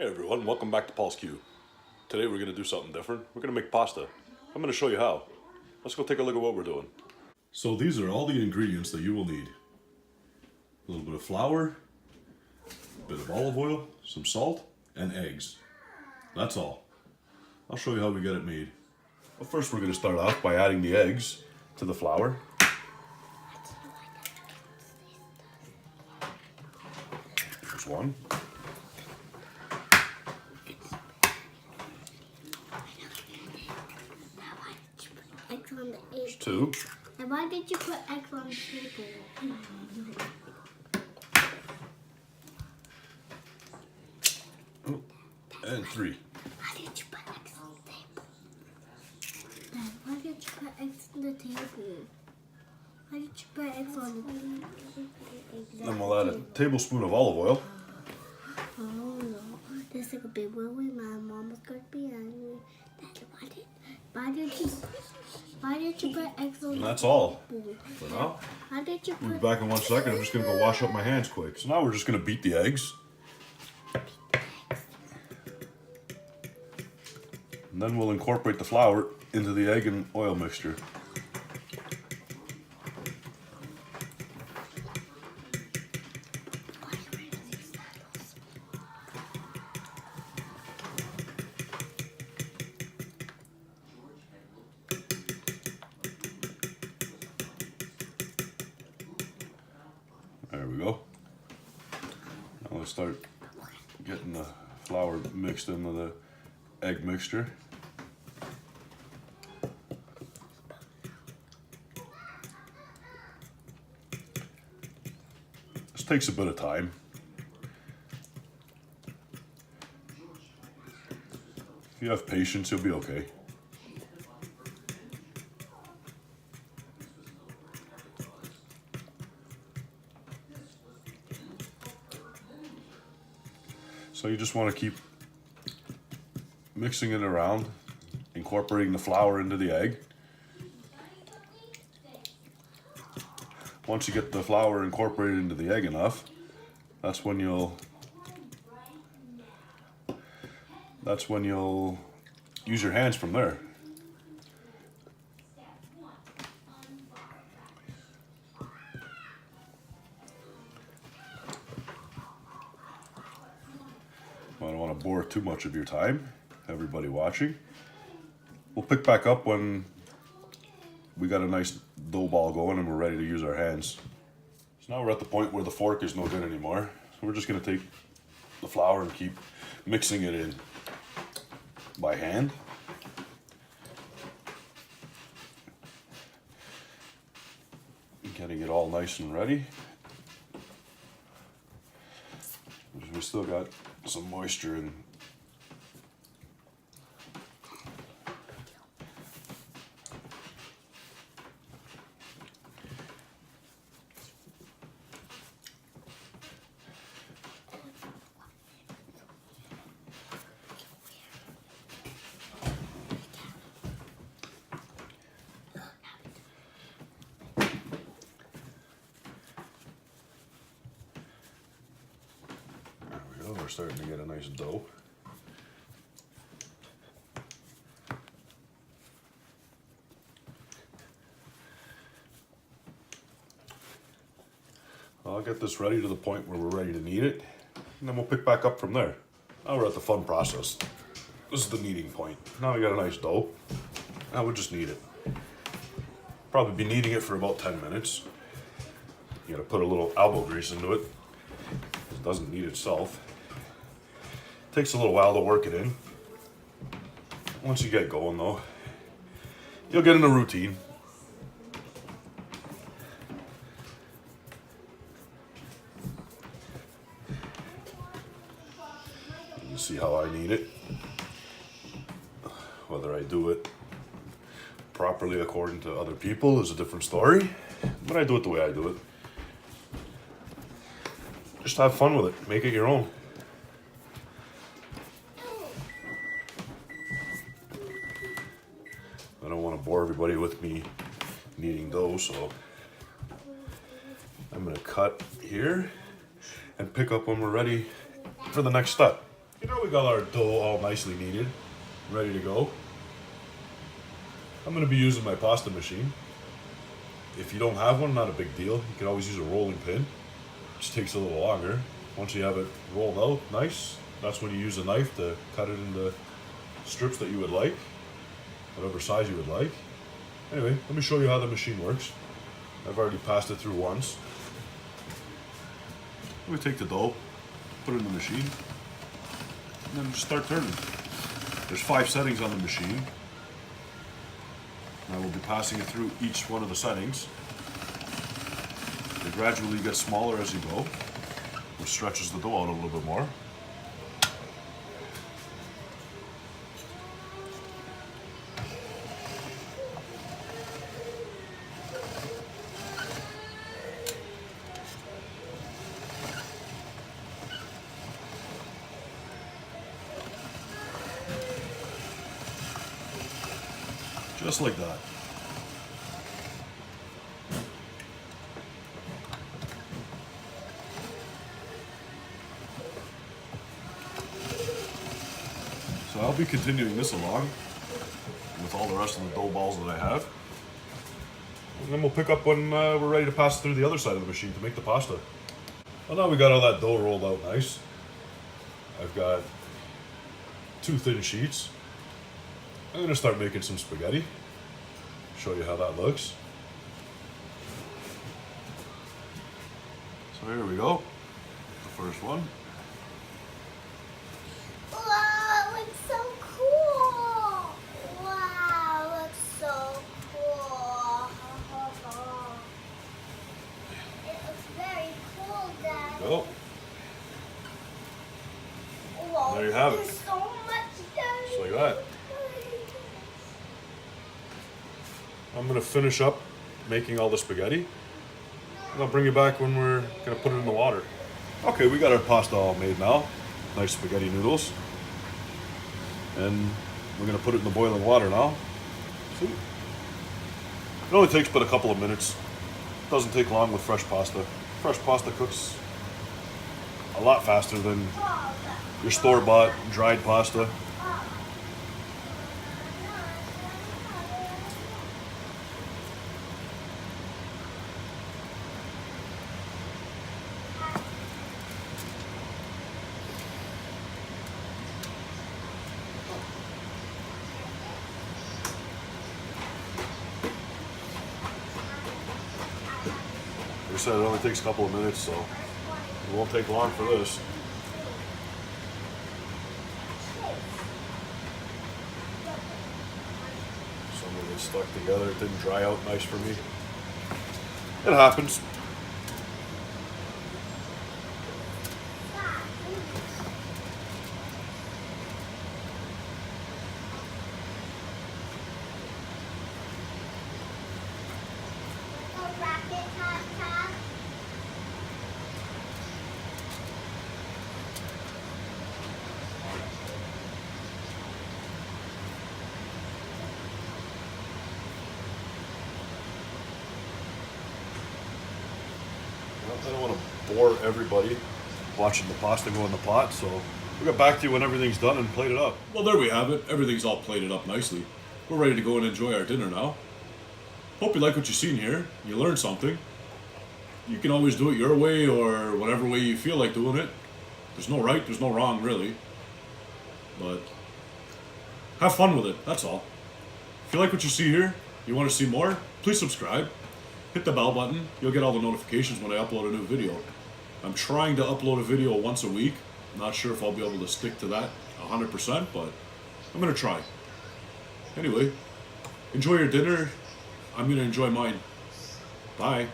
Hey everyone, welcome back to Paul's Q. Today we're going to do something different. We're going to make pasta. I'm going to show you how. Let's go take a look at what we're doing. So these are all the ingredients that you will need. A little bit of flour, a bit of olive oil, some salt, and eggs. That's all. I'll show you how we get it made. But first we're going to start off by adding the eggs to the flour. There's one. Eggs on the table. Two. And why did you put eggs on the table? And three. Why did you put eggs on the table? Dad, why did you put eggs on the table? Why did you put eggs on the table? Then we'll add a tablespoon of olive oil. Oh no, this is like a big one with my mom is going to be angry. Dad, why did you put eggs on And the that's all table? for now. Why did you We'll be put back in 1 second. I'm just going to go wash up my hands quick. So now we're just going to beat the eggs. And then we'll incorporate the flour into the egg and oil mixture. There we go. Now let's start getting the flour mixed into the egg mixture. This takes a bit of time. If you have patience, you'll be okay. So you just want to keep mixing it around, incorporating the flour into the egg. Once you get the flour incorporated into the egg enough, that's when you'll use your hands from there. I don't want to bore too much of your time, everybody watching. We'll pick back up when we got a nice dough ball going and we're ready to use our hands. So now we're at the point where the fork is no good anymore. So we're just going to take the flour and keep mixing it in by hand. Getting it all nice and ready. We still got some moisture in. We're starting to get a nice dough. I'll get this ready to the point where we're ready to knead it, and then we'll pick back up from there. Now we're at the fun process. This is the kneading point. Now we got a nice dough. Now we'll just knead it. Probably be kneading it for about 10 minutes. You gotta put a little elbow grease into it. It doesn't knead itself. Takes a little while to work it in. Once you get going though, you'll get in a routine. You see how I knead it. Whether I do it properly according to other people is a different story, but I do it the way I do it. Just have fun with it. Make it your own. I don't want to bore everybody with me kneading dough, so I'm going to cut here and pick up when we're ready for the next step. You know, we got our dough all nicely kneaded, ready to go. I'm going to be using my pasta machine. If you don't have one, not a big deal. You can always use a rolling pin. It just takes a little longer. Once you have it rolled out nice, that's when you use a knife to cut it into strips that you would like, whatever size you would like. Anyway, let me show you how the machine works. I've already passed it through once. We take the dough, put it in the machine, and then just start turning. There's 5 settings on the machine. And I will be passing it through each one of the settings. They gradually get smaller as you go, which stretches the dough out a little bit more. Just like that. So I'll be continuing this along with all the rest of the dough balls that I have. And then we'll pick up when we're ready to pass through the other side of the machine to make the pasta. Well, now we got all that dough rolled out nice. I've got 2 thin sheets. I'm gonna start making some spaghetti. Show you how that looks. So here we go. The first one. Wow, it looks so cool. Wow, it looks so cool. It looks very cool, Dad. Go. Wow, There you have it. there's so much there. Just like that. I'm gonna finish up making all the spaghetti. And I'll bring you back when we're gonna put it in the water. Okay, we got our pasta all made now. Nice spaghetti noodles. And we're gonna put it in the boiling water now. See? It only takes but a couple of minutes. Doesn't take long with fresh pasta. Fresh pasta cooks a lot faster than your store-bought dried pasta. Like I said, it only takes a couple of minutes, so it won't take long for this. Some of it stuck together. It didn't dry out nice for me. It happens. I don't want to bore everybody watching the pasta go in the pot, so we'll get back to you when everything's done and plate it up. Well, there we have it. Everything's all plated up nicely. We're ready to go and enjoy our dinner now. Hope you like what you've seen here. You learned something. You can always do it your way or whatever way you feel like doing it. There's no right, there's no wrong, really. But have fun with it, that's all. If you like what you see here, you want to see more, please subscribe. Hit the bell button. You'll get all the notifications when I upload a new video. I'm trying to upload a video once a week. I'm not sure if I'll be able to stick to that 100%, but I'm going to try. Anyway, enjoy your dinner. I'm going to enjoy mine. Bye.